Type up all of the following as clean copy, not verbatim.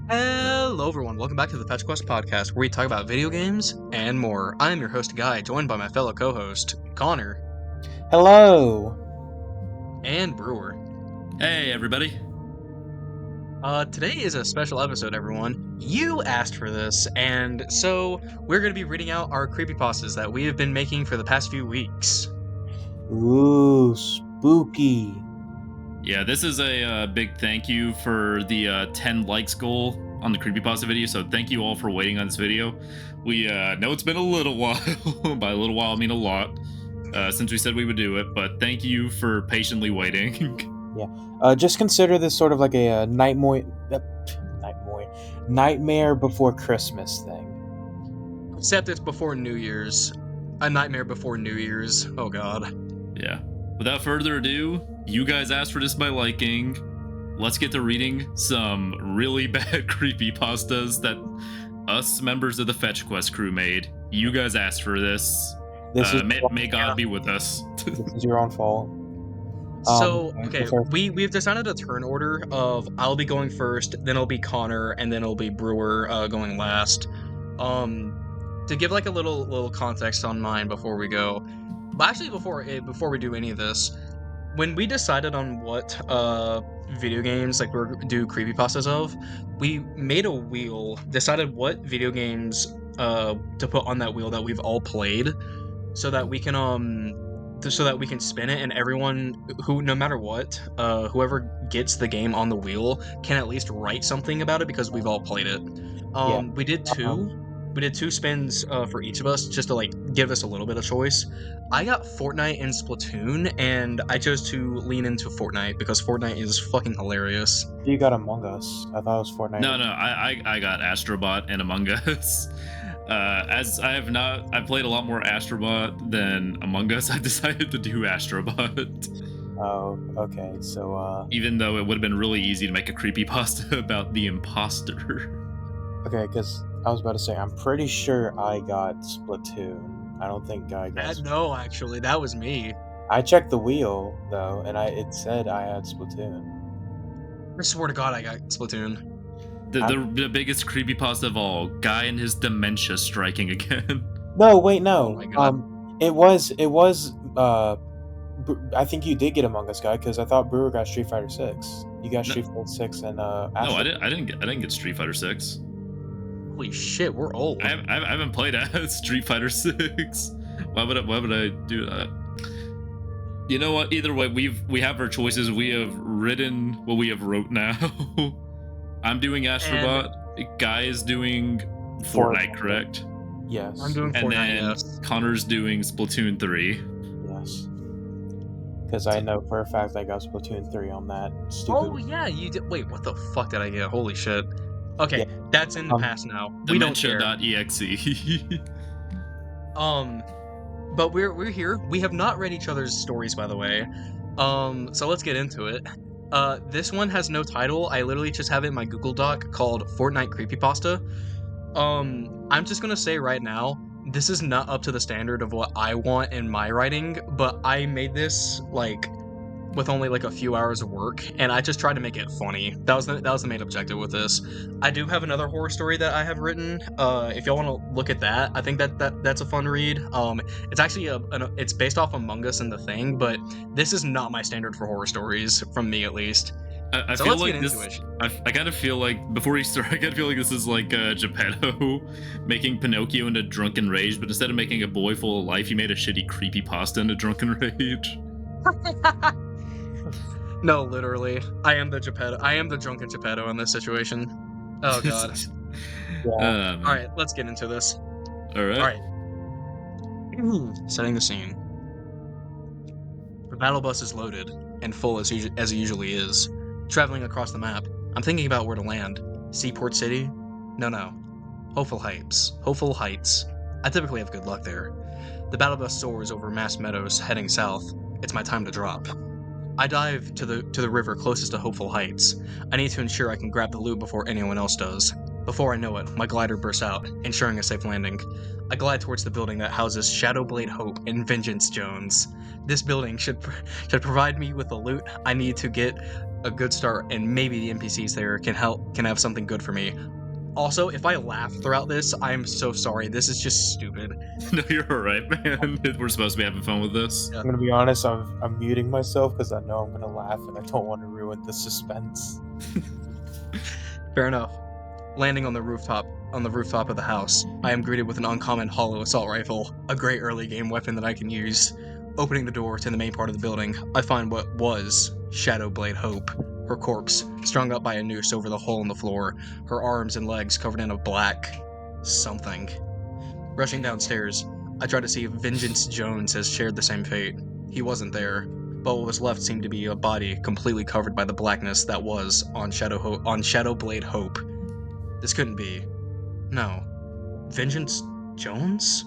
Hello, everyone. Welcome back to the Fetch Quest podcast, where we talk about video games and more. I am your host, Guy, joined by my fellow co-host, Connor Hello. and Brewer. Hey, everybody. Today is a special episode, everyone. You asked for this, and so we're going to be reading out our creepypastas that we have been making for the past few weeks. Ooh, spooky. Yeah, this is a big thank you for the 10 likes goal on the Creepypasta video, so thank you all for waiting on this video. We know it's been a little while, by a little while I mean a lot, since we said we would do it, but thank you for patiently waiting. Just consider this sort of like a nightmare before Christmas thing. Except it's before New Year's. A nightmare before New Year's. Oh, God. Yeah. Without further ado, you guys asked for this by liking. Let's get to reading some really bad creepypastas that us members of the Fetch Quest crew made. You guys asked for this. May God be with us. This is your own fault. So, okay, we've decided a turn order of I'll be going first, then it'll be Connor, and then it'll be Brewer going last. To give like a little context on mine before we go. But actually, before we do any of this, when we decided on what video games like we're do creepypastas of, we made a wheel, decided what video games to put on that wheel that we've all played, so that we can spin it, and everyone who, no matter what, whoever gets the game on the wheel can at least write something about it because we've all played it. We did two spins for each of us just to like give us a little bit of choice. I got Fortnite and Splatoon, and I chose to lean into Fortnite because Fortnite is fucking hilarious. You got Among Us. I thought it was Fortnite. No, I got Astrobot and Among Us. As I've played a lot more Astrobot than Among Us, I've decided to do Astrobot. Oh, okay. So, even though it would have been really easy to make a creepypasta about the imposter. Okay, because I was about to say, I'm pretty sure I got Splatoon. I don't think Guy got No, actually, that was me. I checked the wheel, though, and it said I had Splatoon. I swear to God, I got Splatoon. The biggest creepypasta of all, Guy and his dementia striking again. No, wait, no. Oh my God. It was, I think you did get Among Us, Guy, because I thought Brewer got Street Fighter 6. You got Street Fighter 6 and, No, I didn't get Street Fighter 6. Holy shit, we're old. I haven't played Street Fighter 6. Why would I do that? You know what? Either way, we have our choices. We have written what we have wrote now. I'm doing Astrobot. Guy is doing Fortnite, correct? Yes. I'm doing Fortnite, And then yes. Connor's doing Splatoon 3. Yes. Because I know for a fact I got Splatoon 3 on that stupid... Oh, yeah, you did. Wait, what the fuck did I get? Holy shit. Okay, that's in the past now. We don't care. Dementia.exe. But we're here. We have not read each other's stories, by the way. So let's get into it. This one has no title. I literally just have it in my Google Doc called Fortnite Creepypasta. I'm just gonna say right now, this is not up to the standard of what I want in my writing, but I made this like with only like a few hours of work, and I just tried to make it funny. That was the main objective with this. I do have another horror story that I have written. If y'all want to look at that, I think that's a fun read. It's actually it's based off Among Us and The Thing, but this is not my standard for horror stories, from me at least. I So feel let's like get this. into it. I kind of feel like before we start, I kind of feel like this is like Geppetto making Pinocchio into drunken rage, but instead of making a boy full of life, he made a shitty creepypasta into drunken rage. No, literally, I am the Geppetto. I am the drunken Geppetto in this situation. Oh God. Yeah. All right, let's get into this. All right. All right. Setting the scene. The battle bus is loaded and full as it usually is. Traveling across the map, I'm thinking about where to land. Seaport City? No. Hopeful Heights. Hopeful Heights. I typically have good luck there. The battle bus soars over Mass Meadows, heading south. It's my time to drop. I dive to the river closest to Hopeful Heights. I need to ensure I can grab the loot before anyone else does. Before I know it, my glider bursts out, ensuring a safe landing. I glide towards the building that houses Shadowblade Hope and Vengeance Jones. This building should provide me with the loot I need to get a good start, and maybe the NPCs there can have something good for me. Also, if I laugh throughout this, I'm so sorry. This is just stupid. No, you're alright, man. We're supposed to be having fun with this. I'm gonna be honest. I'm muting myself because I know I'm gonna laugh and I don't want to ruin the suspense. Fair enough. Landing on the rooftop of the house, I am greeted with an uncommon hollow assault rifle, a great early game weapon that I can use. Opening the door to the main part of the building, I find what was Shadowblade Hope, her corpse strung up by a noose over the hole in the floor, her arms and legs covered in a black something. Rushing downstairs, I try to see if Vengeance Jones has shared the same fate. He wasn't there, but what was left seemed to be a body completely covered by the blackness that was on Shadowblade Hope. This couldn't be. No. Vengeance Jones?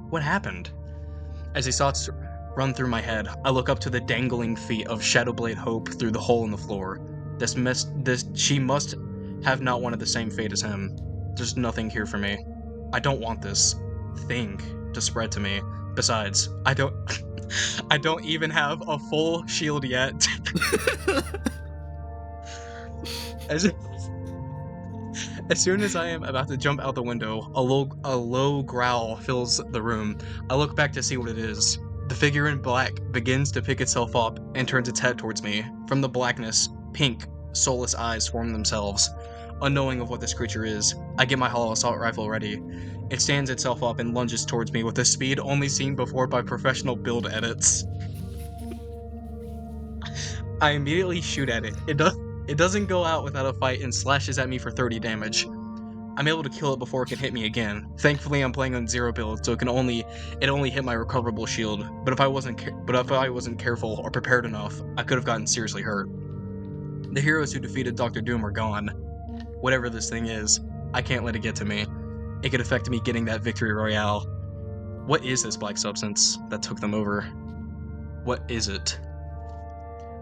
What happened? As these thoughts run through my head, I look up to the dangling feet of Shadowblade Hope through the hole in the floor. She must have not wanted the same fate as him. There's nothing here for me. I don't want this thing to spread to me. Besides, I don't even have a full shield yet. As soon as I am about to jump out the window, a low growl fills the room. I look back to see what it is. The figure in black begins to pick itself up and turns its head towards me. From the blackness, pink, soulless eyes form themselves. Unknowing of what this creature is, I get my hollow assault rifle ready. It stands itself up and lunges towards me with a speed only seen before by professional build edits. I immediately shoot at it. It doesn't go out without a fight and slashes at me for 30 damage. I'm able to kill it before it can hit me again. Thankfully, I'm playing on 0 build, so it only hit my recoverable shield. But if I wasn't careful or prepared enough, I could have gotten seriously hurt. The heroes who defeated Dr. Doom are gone. Whatever this thing is, I can't let it get to me. It could affect me getting that victory royale. What is this black substance that took them over? What is it?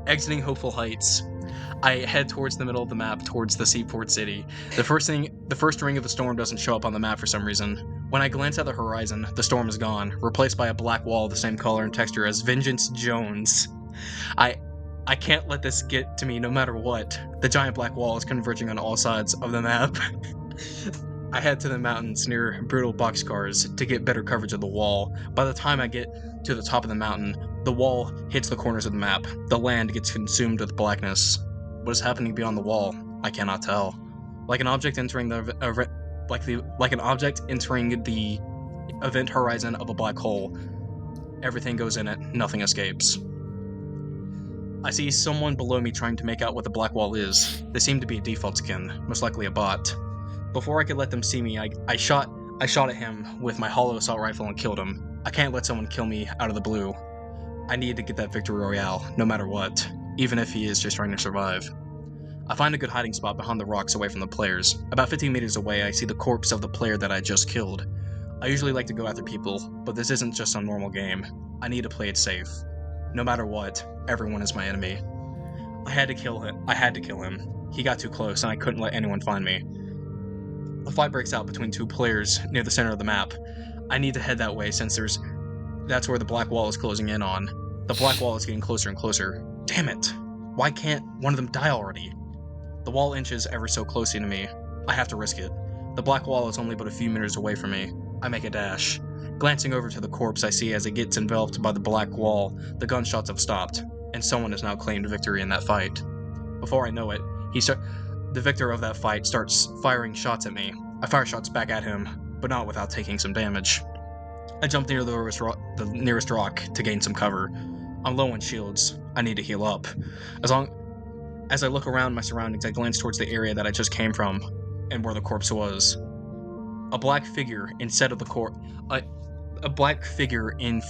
Exiting Hopeful Heights, I head towards the middle of the map, towards the seaport city. The first ring of the storm doesn't show up on the map for some reason. When I glance at the horizon, the storm is gone, replaced by a black wall the same color and texture as Vengeance Jones. I can't let this get to me no matter what. The giant black wall is converging on all sides of the map. I head to the mountains near brutal boxcars to get better coverage of the wall. By the time I get to the top of the mountain, the wall hits the corners of the map. The land gets consumed with blackness. What is happening beyond the wall? I cannot tell. Like an object entering the event horizon of a black hole. Everything goes in it, nothing escapes. I see someone below me trying to make out what the black wall is. They seem to be a default skin, most likely a bot. Before I could let them see me, I shot at him with my hollow assault rifle and killed him. I can't let someone kill me out of the blue. I need to get that victory royale, no matter what, even if he is just trying to survive. I find a good hiding spot behind the rocks away from the players. About 15 meters away, I see the corpse of the player that I just killed. I usually like to go after people, but this isn't just a normal game. I need to play it safe. No matter what, everyone is my enemy. I had to kill him. He got too close, and I couldn't let anyone find me. A fight breaks out between two players near the center of the map. I need to head that way since that's where the black wall is closing in on. The black wall is getting closer and closer. Damn it! Why can't one of them die already? The wall inches ever so closely to me. I have to risk it. The black wall is only but a few meters away from me. I make a dash. Glancing over to the corpse, I see as it gets enveloped by the black wall, the gunshots have stopped, and someone has now claimed victory in that fight. Before I know it, the victor of that fight starts firing shots at me. I fire shots back at him, but not without taking some damage. I jump near the nearest rock to gain some cover. I'm low on shields. I need to heal up. As I look around my surroundings, I glance towards the area that I just came from, and where the corpse was. A black figure instead of the corpse. A black figure in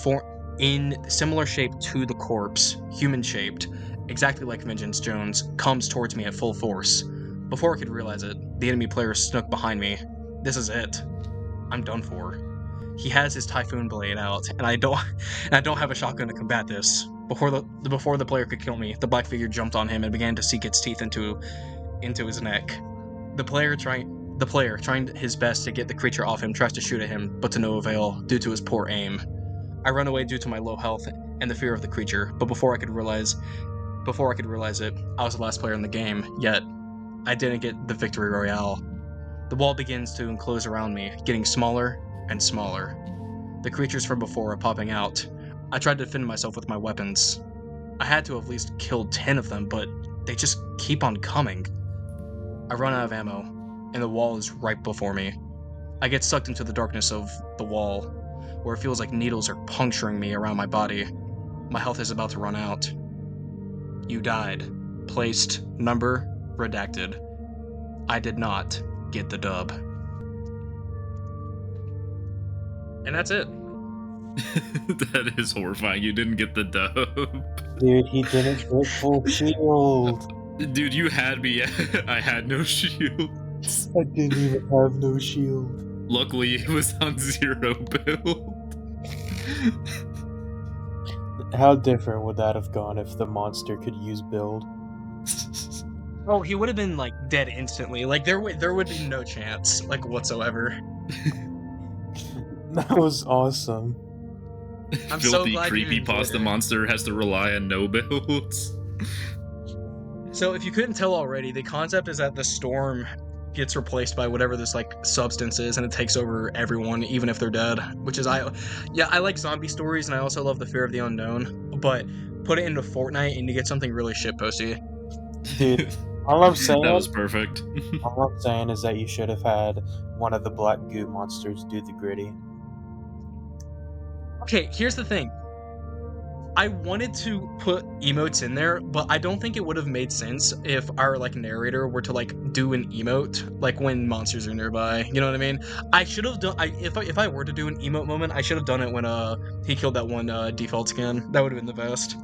similar shape to the corpse, human-shaped, exactly like Vengeance Jones, comes towards me at full force. Before I could realize it, the enemy player snuck behind me. This is it. I'm done for. He has his Typhoon Blade out, and I don't have a shotgun to combat this. Before the player could kill me, the black figure jumped on him and began to sink its teeth into his neck. The player The player, trying his best to get the creature off him, tries to shoot at him, but to no avail due to his poor aim. I run away due to my low health and the fear of the creature, but before I could realize it, I was the last player in the game, yet I didn't get the victory royale. The wall begins to enclose around me, getting smaller and smaller. The creatures from before are popping out. I tried to defend myself with my weapons. I had to have at least killed 10 of them, but they just keep on coming. I run out of ammo, and the wall is right before me. I get sucked into the darkness of the wall, where it feels like needles are puncturing me around my body. My health is about to run out. You died. Placed, number, redacted. I did not get the dub. And that's it. That is horrifying. You didn't get the dub. Dude, he didn't get full shield. Dude, you had me. I had no shield. I didn't even have no shield. Luckily, it was on 0 build. How different would that have gone if the monster could use build? Oh, he would have been like dead instantly. Like there would be no chance, like whatsoever. That was awesome. I'm so Filthy glad you enjoyed creepypasta it. monster has to rely on no builds. So if you couldn't tell already, the concept is that the storm gets replaced by whatever this like substance is, and it takes over everyone, even if they're dead. Which is I like zombie stories, and I also love the fear of the unknown. But put it into Fortnite, and you get something really shitposty. Dude, all I'm saying That was perfect. all I'm saying is that you should have had one of the black goo monsters do the gritty. Okay, here's the thing. I wanted to put emotes in there, but I don't think it would have made sense if our like narrator were to like do an emote like when monsters are nearby. You know what I mean? I should have done. If I were to do an emote moment, I should have done it when he killed that one default skin. That would have been the best.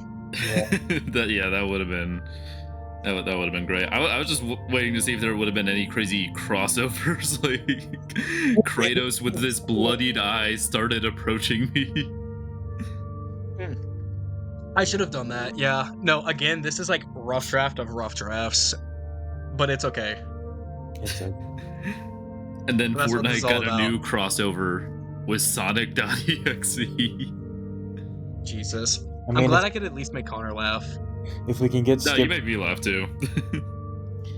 Yeah. that would have been. That would have been great. I was just waiting to see if there would have been any crazy crossovers, like Kratos with this bloodied eye started approaching me. I should have done that. Yeah. No. Again, this is like rough draft of rough drafts, but it's okay. It's a And then That's what this Fortnite is all got about. a new crossover with Sonic.exe. Jesus. I mean, I'm glad I could at least make Connor laugh. if we can get No, you made me laugh too.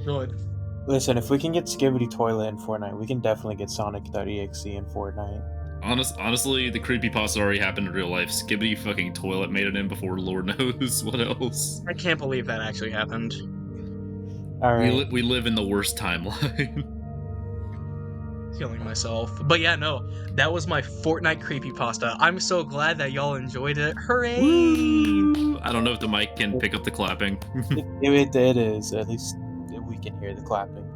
Good. Listen, if we can get Skibbity Toilet in Fortnite, we can definitely get Sonic.exe in Fortnite. Honestly, the creepypasta already happened in real life. Skibbity fucking toilet made it in before Lord knows what else. I can't believe that actually happened. All right. We live in the worst timeline. Killing myself. But yeah, no, that was my Fortnite creepypasta. I'm so glad that y'all enjoyed it. Hooray! Woo! I don't know if the mic can pick up the clapping. It is. At least we can hear the clapping.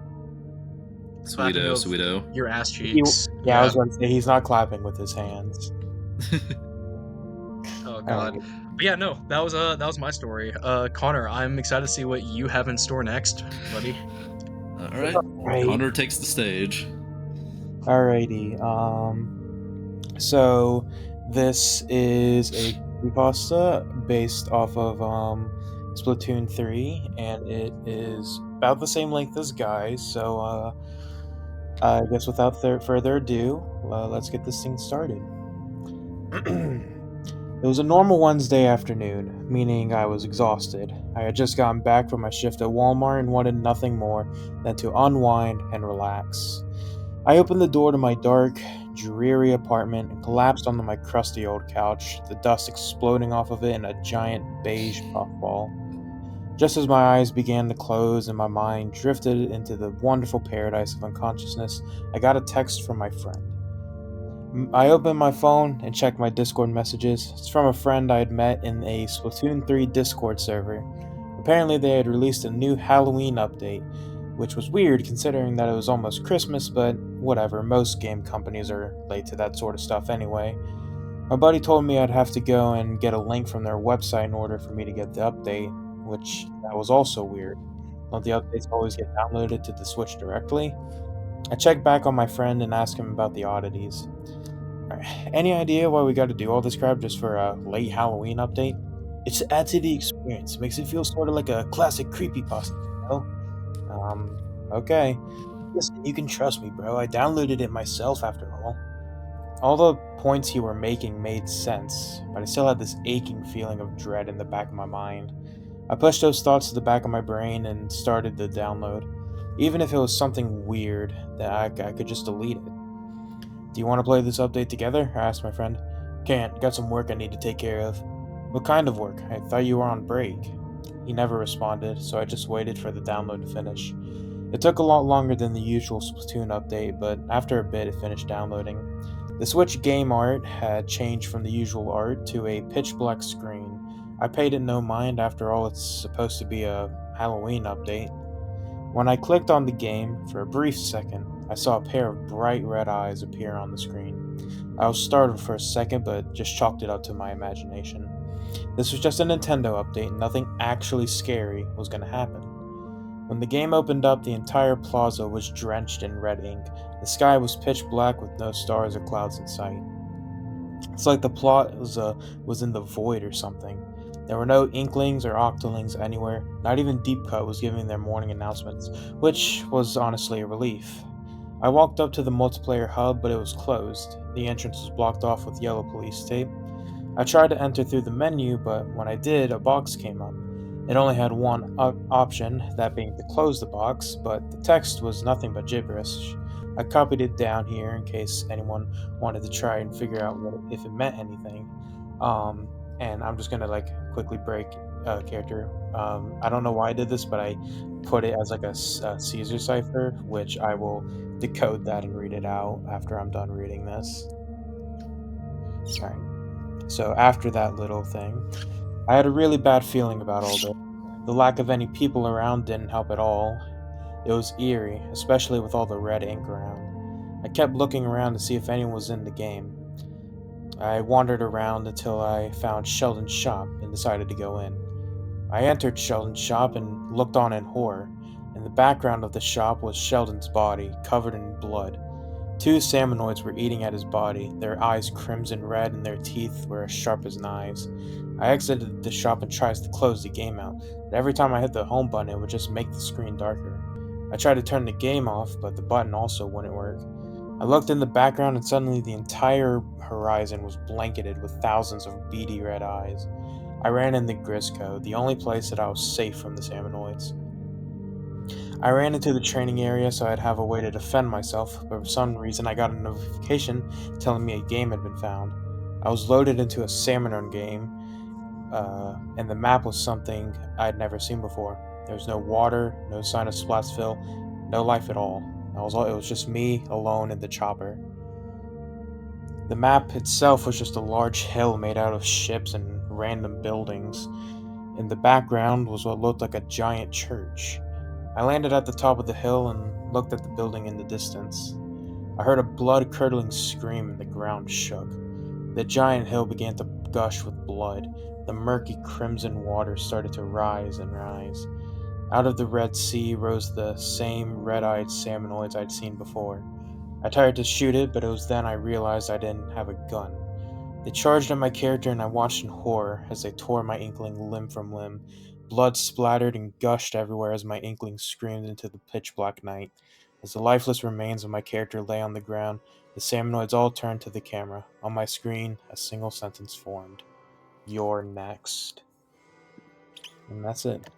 Sweeto. Your ass cheeks. Yeah, I was going to say he's not clapping with his hands. Oh god. But yeah, no, that was my story. Connor, I'm excited to see what you have in store next, buddy. All right. Connor takes the stage. Alrighty. So this is a creepypasta based off of Splatoon 3, and it is about the same length as Guys. So I guess without further ado, let's get this thing started. It was a normal Wednesday afternoon, meaning I was exhausted. I had just gotten back from my shift at Walmart and wanted nothing more than to unwind and relax. I opened the door to my dark, dreary apartment and collapsed onto my crusty old couch, the dust exploding off of it in a giant beige puffball. Just as my eyes began to close and my mind drifted into the wonderful paradise of unconsciousness, I got a text from my friend. I opened my phone and checked my Discord messages. It's from a friend I had met in a Splatoon 3 Discord server. Apparently they had released a new Halloween update, which was weird considering that it was almost Christmas, but whatever, most game companies are late to that sort of stuff anyway. My buddy told me I'd have to go and get a link from their website in order for me to get the update, which that was also weird. Don't the updates always get downloaded to the Switch directly? I checked back on my friend and asked him about the oddities. Any idea why we got to do all this crap just for a late Halloween update? It just adds to the experience. It makes it feel sort of like a classic creepypasta, you know? Okay. Listen, you can trust me, bro. I downloaded it myself after all. All the points you were making made sense, but I still had this aching feeling of dread in the back of my mind. I pushed those thoughts to the back of my brain and started the download. Even if it was something weird, that I could just delete it. Do you want to play this update together? I asked my friend. Can't. Got some work I need to take care of. What kind of work? I thought you were on break. He never responded, so I just waited for the download to finish. It took a lot longer than the usual Splatoon update, but after a bit it finished downloading. The Switch game art had changed from the usual art to a pitch black screen. I paid it no mind, after all it's supposed to be a Halloween update. When I clicked on the game, for a brief second, I saw a pair of bright red eyes appear on the screen. I was startled for a second, but just chalked it up to my imagination. This was just a Nintendo update, and nothing actually scary was going to happen. When the game opened up, the entire plaza was drenched in red ink. The sky was pitch black with no stars or clouds in sight. It's like the plot was in the void or something. There were no Inklings or Octolings anywhere. Not even Deep Cut was giving their morning announcements, which was honestly a relief. I walked up to the multiplayer hub, but it was closed. The entrance was blocked off with yellow police tape. I tried to enter through the menu, but when I did, a box came up. It only had one option, that being to close the box, but the text was nothing but gibberish. I copied it down here in case anyone wanted to try and figure out if it meant anything. Um, and I'm just gonna quickly break character. I don't know why I did this, but I put it as like a Caesar cipher, which I will decode that and read it out after I'm done reading this. Alright. So after that little thing, I had a really bad feeling about all this. The lack of any people around didn't help at all. It was eerie, especially with all the red ink around. I kept looking around to see if anyone was in the game. I wandered around until I found Sheldon's shop and decided to go in. I entered Sheldon's shop and looked on in horror. In the background of the shop was Sheldon's body, covered in blood. Two salmonoids were eating at his body, their eyes crimson red and their teeth were as sharp as knives. I exited the shop and tried to close the game out, but every time I hit the home button, it would just make the screen darker. I tried to turn the game off, but the button also wouldn't work. I looked in the background, and suddenly the entire horizon was blanketed with thousands of beady red eyes. I ran into Grisco, the only place that I was safe from the salmonoids. I ran into the training area so I'd have a way to defend myself, but for some reason I got a notification telling me a game had been found. I was loaded into a Salmon game, and the map was something I'd never seen before. There was no water, no sign of Splatsville, no life at all. It was just me alone in the chopper. The map itself was just a large hill made out of ships and random buildings. In the background was what looked like a giant church. I landed at the top of the hill and looked at the building in the distance. I heard a blood-curdling scream and the ground shook. The giant hill began to gush with blood. The murky crimson water started to rise and rise. Out of the Red Sea rose the same red-eyed salmonoids I'd seen before. I tried to shoot it, but it was then I realized I didn't have a gun. They charged at my character, and I watched in horror as they tore my Inkling limb from limb. Blood splattered and gushed everywhere as my Inkling screamed into the pitch black night. As the lifeless remains of my character lay on the ground, the salmonoids all turned to the camera. On my screen, a single sentence formed: "You're next." And that's it.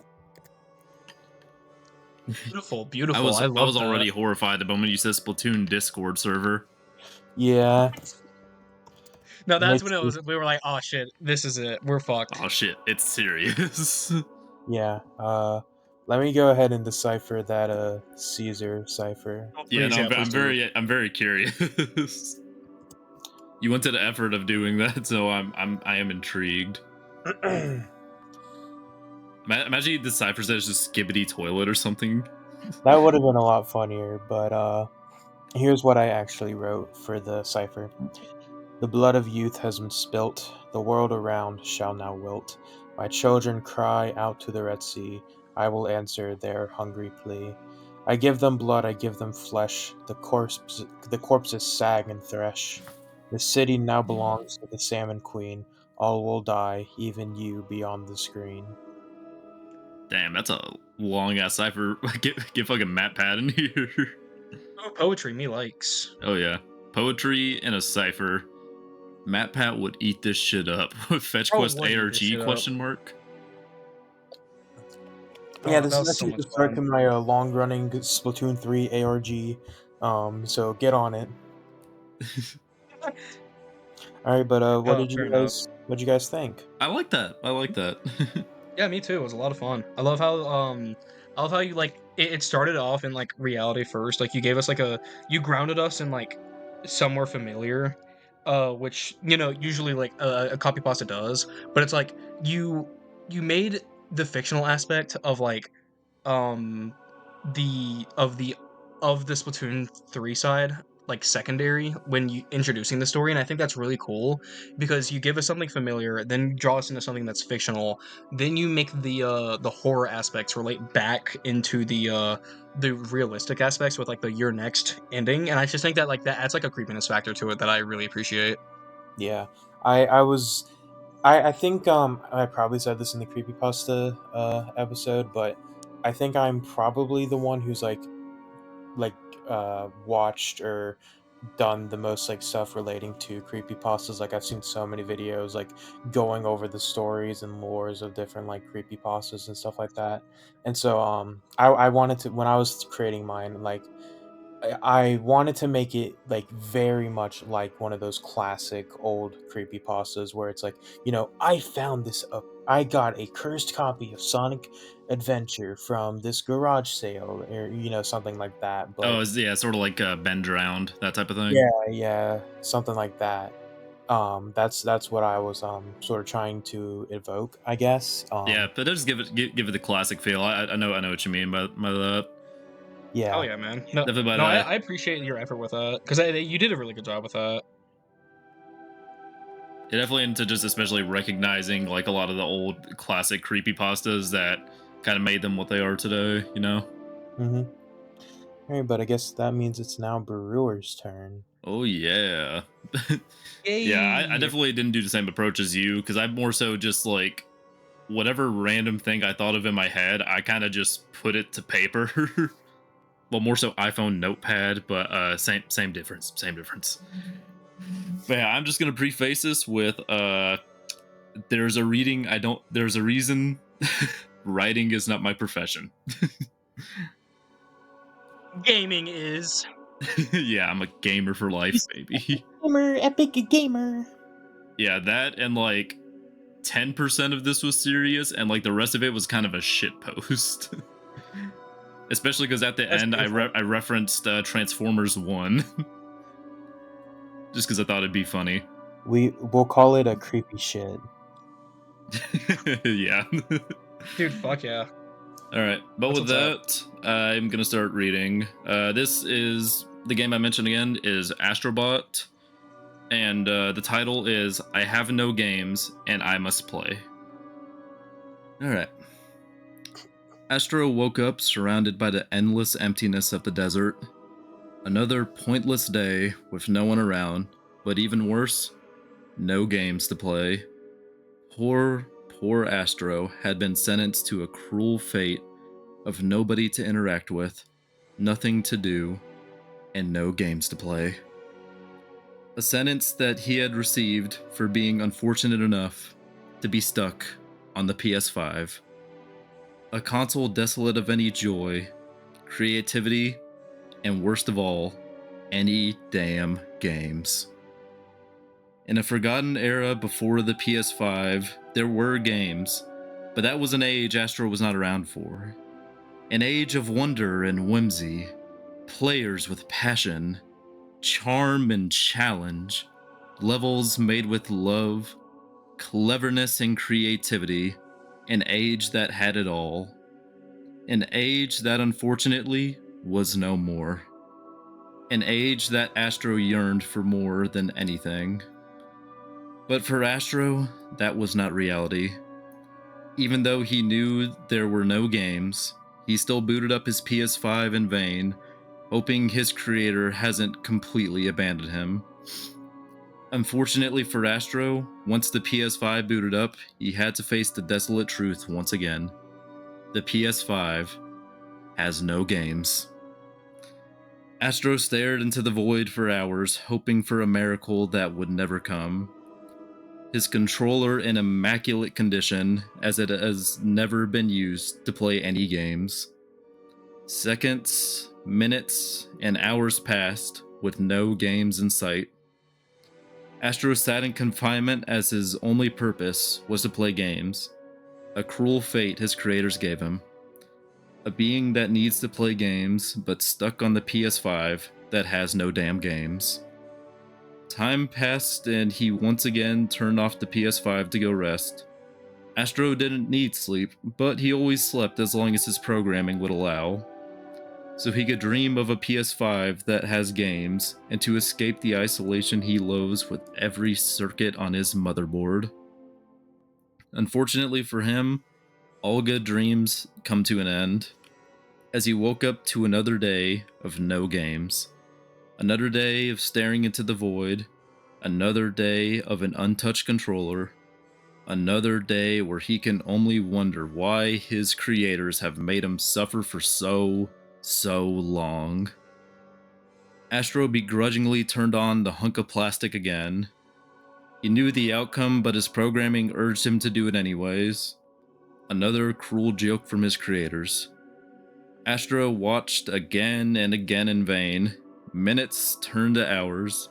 Beautiful, I beautiful. was I I love was that. already horrified the moment you said Splatoon Discord server. Yeah, No, it that's makes when it me. was. We were like, "Oh shit, this is it. We're fucked." Oh shit, it's serious. Yeah. Let me go ahead and decipher that Caesar cipher. Oh, Yeah, please, no, yeah, please do. I'm very curious. You went to the effort of doing that, so I am intrigued. Imagine he deciphers it as just skibbity toilet or something. That would have been a lot funnier, but here's what I actually wrote for the cipher. The blood of youth has been spilt, the world around shall now wilt. My children cry out to the Red Sea, I will answer their hungry plea. I give them blood, I give them flesh, the corpses sag and thresh. The city now belongs to the Salmon Queen, all will die, even you beyond the screen. Damn, that's a long ass cipher. Get fucking Matt Pad in here. Oh, poetry, me likes. Oh yeah, poetry in a cipher. MatPat would eat this shit up. Fetch Bro quest would eat this ARG shit up. question mark. Yeah, Oh, this that is was so actually much the start fun. to my long-running Splatoon 3 ARG. So get on it. All right, but Oh, fair enough. what did you guys think? I like that. I like that. Yeah, me too. It was a lot of fun. I love how you like it started off in like reality first. Like you gave us like you grounded us in like somewhere familiar, which usually like a copy pasta does. But it's like you made the fictional aspect of like um the of the Splatoon 3 side like secondary when you introducing the story, and I think that's really cool because you give us something familiar, then you draw us into something that's fictional, then you make the horror aspects relate back into the realistic aspects with like the "you're next" ending, and I just think that like that adds like a creepiness factor to it that I really appreciate. Yeah, I think I probably said this in the creepypasta episode, but I think I'm probably the one who's like watched or done the most like stuff relating to creepypastas. Like I've seen so many videos like going over the stories and lores of different like creepypastas and stuff like that. And so I wanted to, when I was creating mine, like I wanted to make it like very much like one of those classic old creepypastas where it's like, I found this up. I got a cursed copy of Sonic Adventure from this garage sale, or something like that. Oh, But yeah, sort of like Ben Drowned, that type of thing. yeah, yeah, something like that. That's what I was sort of trying to evoke, I guess. Yeah, but just give it the classic feel. I know what you mean by that. Oh Yeah. yeah, man. No, Definitely, but no, I appreciate your effort with that because you did a really good job with that. yeah, definitely into just especially recognizing like a lot of the old classic creepy pastas that kind of made them what they are today. You know. Mm-hmm. All right, but I guess that means it's now Brewer's turn. Oh yeah. Yeah, I Yay! definitely didn't do the same approach as you because I'm more so just like whatever random thing I thought of in my head, I kind of just put it to paper. Well, more so iPhone notepad, but same difference, same difference. But yeah, I'm just gonna preface this with there's a reading I don't there's a reason writing is not my profession. Gaming is. Yeah, I'm a gamer for life, baby. Gamer, epic gamer. Yeah, that and like 10% of this was serious, and like the rest of it was kind of a shit post. Especially because at the That's end, beautiful. I referenced Transformers 1 just because I thought it'd be funny. We'll call it a creepy shit. Yeah. Dude, fuck yeah. All right, but That's with what's up. that, I'm gonna start reading. This is the game I mentioned again is Astrobot, and the title is "I Have No Games and I Must Play." All right. Astro woke up surrounded by the endless emptiness of the desert. Another pointless day with no one around, but even worse, no games to play. Poor Astro had been sentenced to a cruel fate of nobody to interact with, nothing to do, and no games to play. A sentence that he had received for being unfortunate enough to be stuck on the PS5. A console desolate of any joy, creativity, and worst of all, any damn games. In a forgotten era before the PS5, there were games, but that was an age Astro was not around for. An age of wonder and whimsy, players with passion, charm and challenge, levels made with love, cleverness and creativity, an age that had it all. An age that unfortunately was no more. An age that Astro yearned for more than anything. But for Astro, that was not reality. Even though he knew there were no games, he still booted up his PS5 in vain, hoping his creator hasn't completely abandoned him. Unfortunately for Astro, once the PS5 booted up, he had to face the desolate truth once again. The PS5 has no games. Astro stared into the void for hours, hoping for a miracle that would never come. His controller in immaculate condition, as it has never been used to play any games. Seconds, minutes, and hours passed with no games in sight. Astro sat in confinement as his only purpose was to play games. A cruel fate his creators gave him. A being that needs to play games, but stuck on the PS5 that has no damn games. Time passed and he once again turned off the PS5 to go rest. Astro didn't need sleep, but he always slept as long as his programming would allow. So he could dream of a PS5 that has games, and to escape the isolation he loathes with every circuit on his motherboard. Unfortunately for him, all good dreams come to an end, as he woke up to another day of no games. Another day of staring into the void, another day of an untouched controller, another day where he can only wonder why his creators have made him suffer for so long. Astro begrudgingly turned on the hunk of plastic again. He knew the outcome, but his programming urged him to do it anyways. Another cruel joke from his creators. Astro watched again and again in vain. Minutes turned to hours,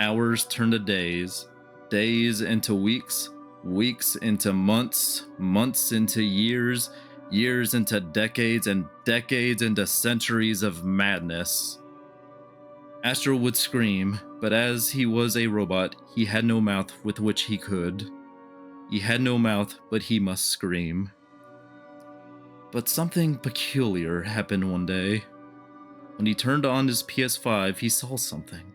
hours turned to days, days into weeks, weeks into months, months into years, years into decades, and decades into centuries of madness. Astro would scream, but as he was a robot, he had no mouth with which he could. He had no mouth, but he must scream. But something peculiar happened one day. When he turned on his PS5, he saw something.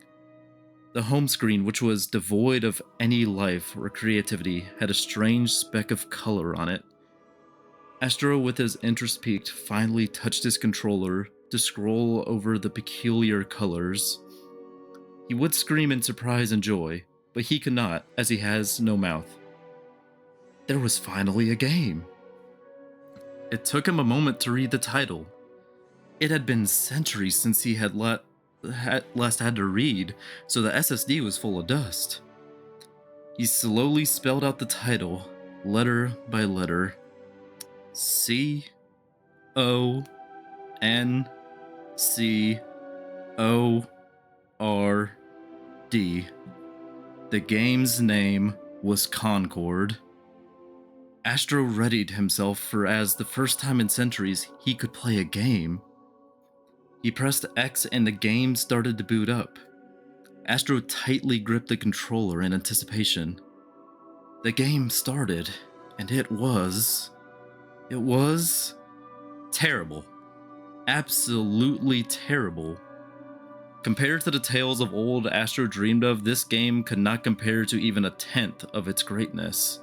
The home screen, which was devoid of any life or creativity, had a strange speck of color on it. Astro, with his interest piqued, finally touched his controller to scroll over the peculiar colors. He would scream in surprise and joy, but he could not, as he has no mouth. There was finally a game. It took him a moment to read the title. It had been centuries since he had last had to read, so the SSD was full of dust. He slowly spelled out the title, letter by letter. C-O-N-C-O-R-D. The game's name was Concord. Astro readied himself for as the first time in centuries he could play a game. He pressed X and the game started to boot up. Astro tightly gripped the controller in anticipation. The game started, and it was terrible. Absolutely terrible. Compared to the tales of old Astro dreamed of, this game could not compare to even a tenth of its greatness.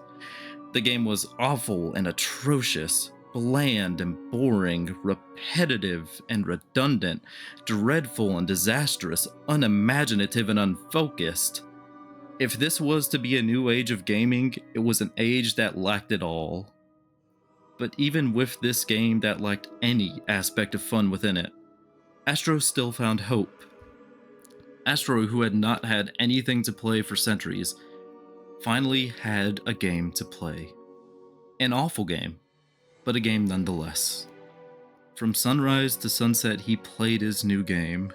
The game was awful and atrocious, bland and boring, repetitive and redundant, dreadful and disastrous, unimaginative and unfocused. If this was to be a new age of gaming, it was an age that lacked it all. But even with this game that lacked any aspect of fun within it, Astro still found hope. Astro, who had not had anything to play for centuries, finally had a game to play. An awful game, but a game nonetheless. From sunrise to sunset, he played his new game.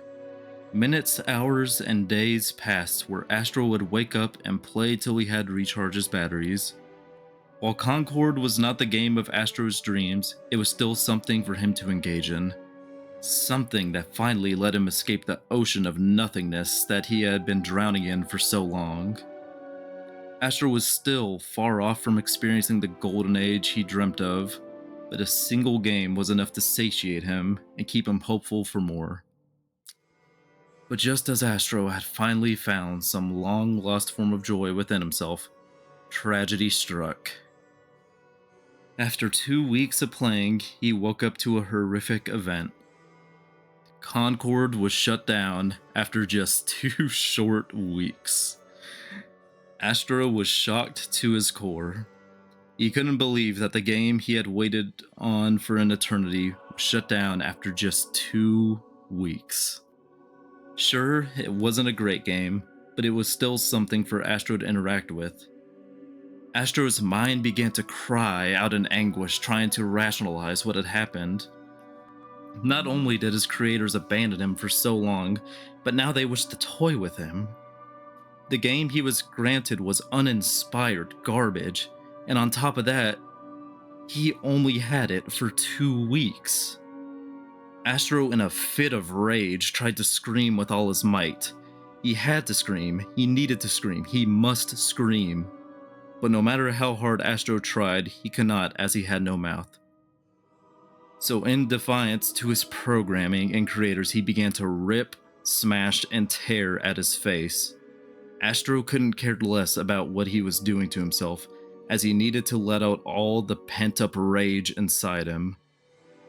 Minutes, hours, and days passed where Astro would wake up and play till he had to recharge his batteries. While Concord was not the game of Astro's dreams, it was still something for him to engage in. Something that finally let him escape the ocean of nothingness that he had been drowning in for so long. Astro was still far off from experiencing the golden age he dreamt of, but a single game was enough to satiate him and keep him hopeful for more. But just as Astro had finally found some long-lost form of joy within himself, tragedy struck. After 2 weeks of playing, he woke up to a horrific event. Concord was shut down after just 2 short weeks. Astro was shocked to his core. He couldn't believe that the game he had waited on for an eternity was shut down after just 2 weeks. Sure, it wasn't a great game, but it was still something for Astro to interact with. Astro's mind began to cry out in anguish, trying to rationalize what had happened. Not only did his creators abandon him for so long, but now they wished to toy with him. The game he was granted was uninspired garbage, and on top of that, he only had it for 2 weeks. Astro, in a fit of rage, tried to scream with all his might. He had to scream, he needed to scream, he must scream. But no matter how hard Astro tried, he could not, as he had no mouth. So in defiance to his programming and creators, he began to rip, smash, and tear at his face. Astro couldn't care less about what he was doing to himself, as he needed to let out all the pent-up rage inside him.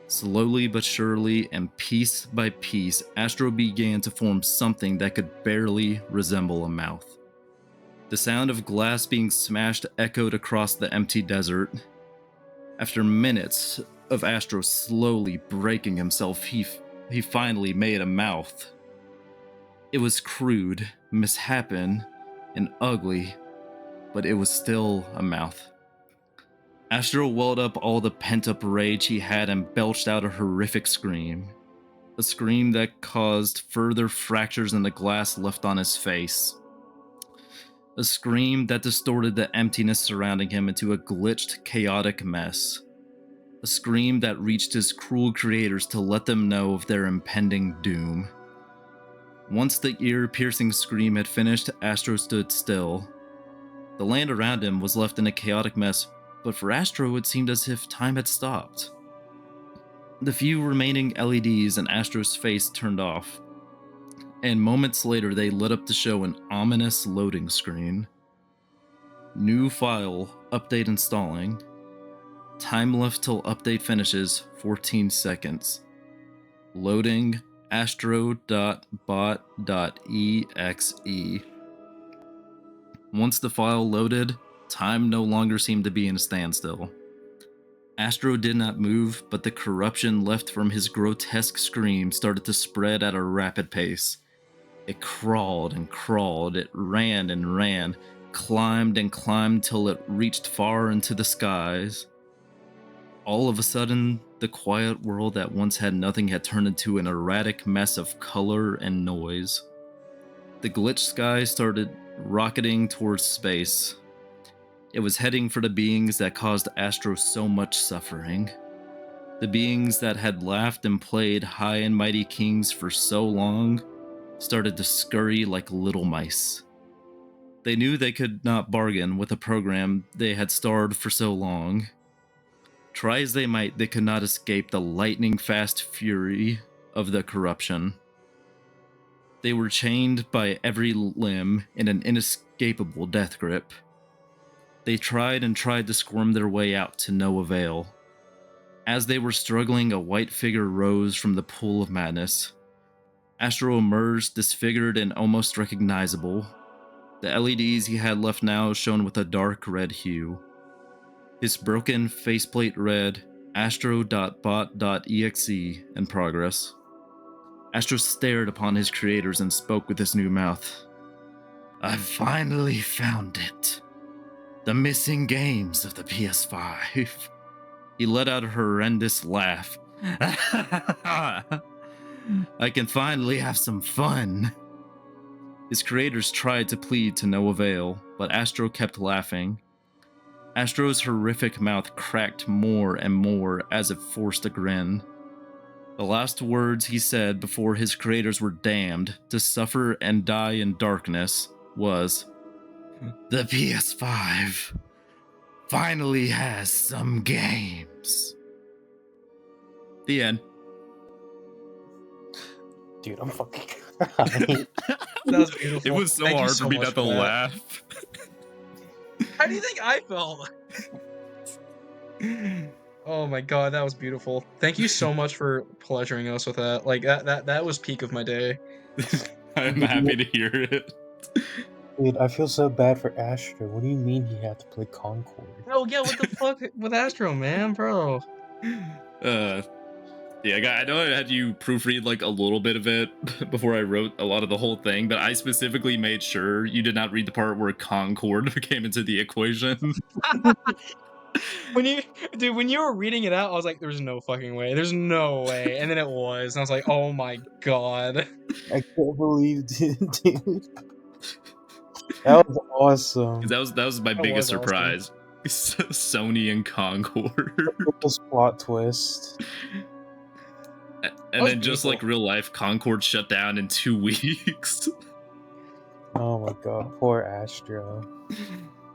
Slowly but surely, and piece by piece, Astro began to form something that could barely resemble a mouth. The sound of glass being smashed echoed across the empty desert. After minutes of Astro slowly breaking himself, he finally made a mouth. It was crude, misshapen, and ugly, but it was still a mouth. Astro welled up all the pent-up rage he had and belched out a horrific scream. A scream that caused further fractures in the glass left on his face. A scream that distorted the emptiness surrounding him into a glitched, chaotic mess. A scream that reached his cruel creators to let them know of their impending doom. Once the ear-piercing scream had finished, Astro stood still. The land around him was left in a chaotic mess, but for Astro it seemed as if time had stopped. The few remaining LEDs in Astro's face turned off, and moments later they lit up to show an ominous loading screen. New file, update installing. Time left till update finishes, 14 seconds. Loading astro.bot.exe. Once the file loaded, time no longer seemed to be in a standstill. Astro did not move, but the corruption left from his grotesque scream started to spread at a rapid pace. It crawled and crawled, it ran and ran, climbed and climbed till it reached far into the skies. All of a sudden, the quiet world that once had nothing had turned into an erratic mess of color and noise. The glitched sky started rocketing towards space. It was heading for the beings that caused Astro so much suffering. The beings that had laughed and played high and mighty kings for so long started to scurry like little mice. They knew they could not bargain with a program they had starved for so long. Try as they might, they could not escape the lightning-fast fury of the corruption. They were chained by every limb in an inescapable death grip. They tried and tried to squirm their way out to no avail. As they were struggling, a white figure rose from the pool of madness. Astro emerged, disfigured and almost recognizable. The LEDs he had left now shone with a dark red hue. His broken faceplate read astro.bot.exe in progress. Astro stared upon his creators and spoke with his new mouth. "I've finally found it. The missing games of the PS5. He let out a horrendous laugh. I can finally have some fun. His creators tried to plead to no avail, but Astro kept laughing. Astro's horrific mouth cracked more and more as it forced a grin. The last words he said before his creators were damned to suffer and die in darkness was, "The PS5 finally has some games." The end. Dude, I'm fucking crying. That was beautiful. It was so Thank you hard so for me much not to for that. laugh. How do you think I felt? Oh my god, that was beautiful. Thank you so much for pleasuring us with that. Like that was peak of my day. I'm happy to hear it. Dude, I feel so bad for Astro. What do you mean he had to play Concord? Oh yeah, what the fuck with Astro, man, bro? Yeah, I know I had you proofread like a little bit of it before I wrote a lot of the whole thing, but I specifically made sure you did not read the part where Concord came into the equation. When you dude, when you were reading it out, I was like, "There's no fucking way. There's no way." And then it was, and I was like, "Oh my god." I can't believe, dude. That was awesome. That was my That biggest was awesome. surprise. Sony and Concord. This plot twist. That And was then just beautiful. like real life, Concord shut down in 2 weeks. Oh my god, poor Astro.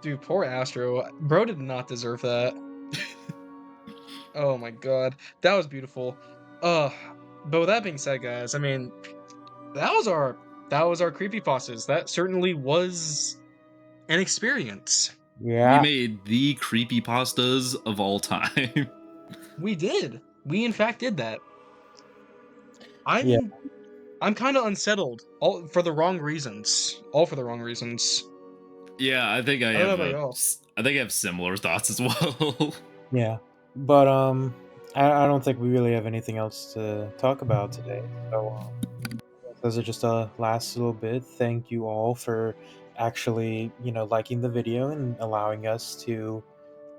Dude, poor Astro. Bro did not deserve that. Oh my god. That was beautiful. Uh, but with that being said, guys, I mean, that was our creepypastas. That certainly was an experience. We Yeah, made the creepy pastas of all time. We did. We in fact did that. yeah, I'm kind of unsettled, all for the wrong reasons. All for the wrong reasons. Yeah, I don't know about y'all. I think I have similar thoughts as well. yeah. But I don't think we really have anything else to talk about today. So those are just a last little bit. Thank you all for actually, liking the video and allowing us to,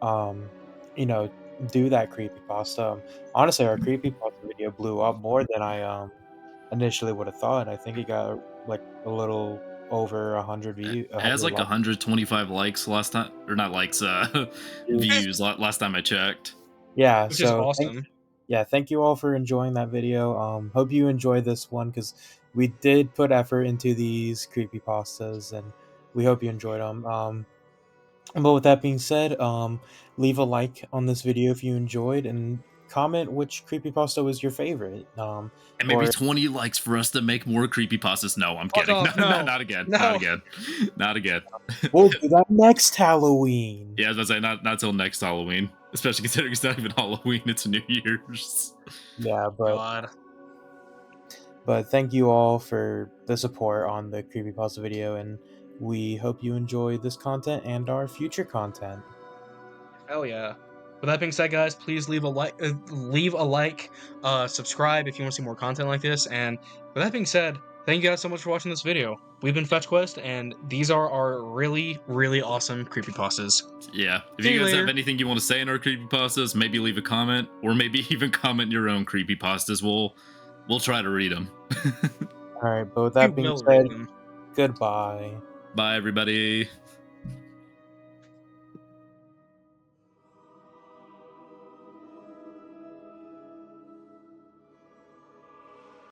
um, you know, do that creepypasta. Honestly, our creepypasta video blew up more than I initially would have thought. I think it got like a little over 100 views, It has 100 like likes. 125 likes last time, or not likes, views last time I checked. Yeah, Which is so awesome. thank you all for enjoying that video. Hope you enjoy this one because we did put effort into these creepypastas and we hope you enjoyed them. But with that being said, leave a like on this video if you enjoyed and comment which creepypasta was your favorite. And maybe Or 20 likes for us to make more creepy pastas. No, I'm Fuck kidding. off. No. Not again. Not No. again. Not again. we'll do that next Halloween. Yeah, I was gonna say not till next Halloween. Especially considering it's not even Halloween, it's New Year's. Yeah, God. but thank you all for the support on the creepypasta video and we hope you enjoy this content and our future content. Hell yeah. With that being said, guys, please leave a like, subscribe if you want to see more content like this. And with that being said, thank you guys so much for watching this video. We've been Fetch Quest, and these are our really, really awesome creepypastas. Yeah. If See you you guys have later. anything you want to say in our creepypastas, maybe leave a comment, or maybe even comment your own creepypastas. We'll try to read them. All right, but with We that being will said, read them. goodbye. Bye, everybody.